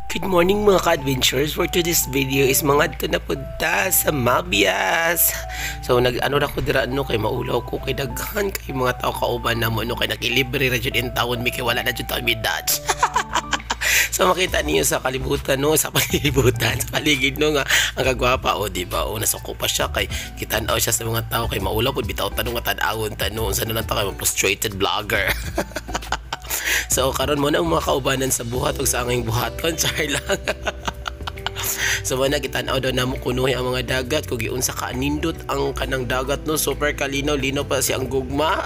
Good morning mga ka-adventures. For today's video is mga ito na punta sa Mabias. So nag-ano na ko dira no kay maulaw ko kay daghan kay mga tao kauban na mo no kay nakilibre ra jud in town mi kay wala na jud tayo mi Dutch. So makita niyo sa kalibutan no, sa palilibutan, sa paligid no nga ang kagwapa o di ba? O nasuko pa siya kay kitanaw siya sa mga tao kay maulaw pud bitaw tanong nga tan-awon tanong sa nan ta kay frustrated vlogger. So karon mo na ang mga kaubanan sa buhat ug sa anging buhaton char lang. So wala kitanaw daw namo kunuhi ang mga dagat kung giunsa ka nindot ang kanang dagat no, super kalinaw lino pa si ang gugma.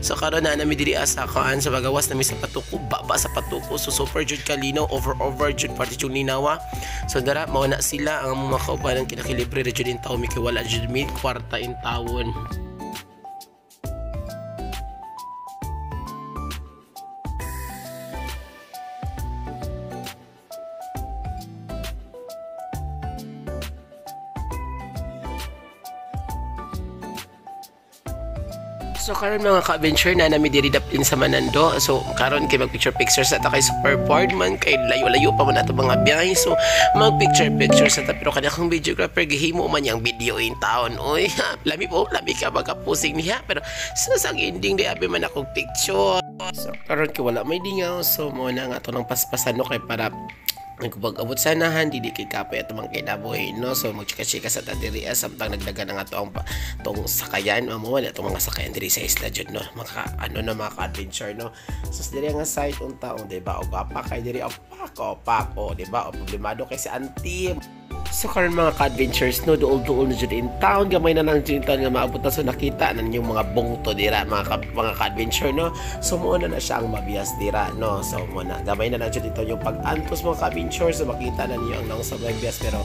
So karon na nami diri sa kaan sa bagawas nami sa patuko baba sa patuko, so super jud kalinaw over jud party jud linawa. So dara mao na sila ang mga kaubanan kinakilibre ra jud in tawo mi kay wala jud mi kwarta in tawon. So karon mga ka-adventure na nami diri dapin sa Manando. So karon kay mag-picture sa ta kay super board man kay layo-layo pa man ato mga biyahe. So mag-picture sa ta pero kada kong videographer gihimo man yang video in town. Oy, lami ka magka-posing niya pero sang ending di abi man akong picture. So karon kay wala may dingaw so mo na nga to nang paspasan no kay para nagpag-abot sa nahan dili kay kapay at mga kinabuhi no, so magchika-chika sa diri samtang nagdagan ang atong tong sakayan mo wala itong mga sakayan diri sa isla jud no, mga ano na mga adventure no. So diri nga site unta di ba og apa kay diri opak o di ba o problemado kay si auntie. So karon mga ka-adventures no, duol na dyan in town, gamay na nang dyan nga maabot na, so nakita na yung mga bungto dira mga ka-adventure no. So muna na siya ang Mabias dira no, so muna gamay na nang dyan dito yung pag-antos mga ka-adventures, so makita na niyo ang nang sa Mabias pero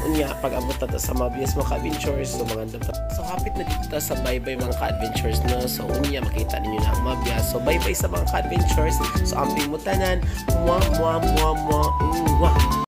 unya pag abot na sa Mabias mga ka-adventures, so mga so kapit na dito sa bye-bye mga ka-adventures no, so unya makita ninyo na ang Mabias, so bye-bye sa mga ka-adventures, so amping mutanan, mwah.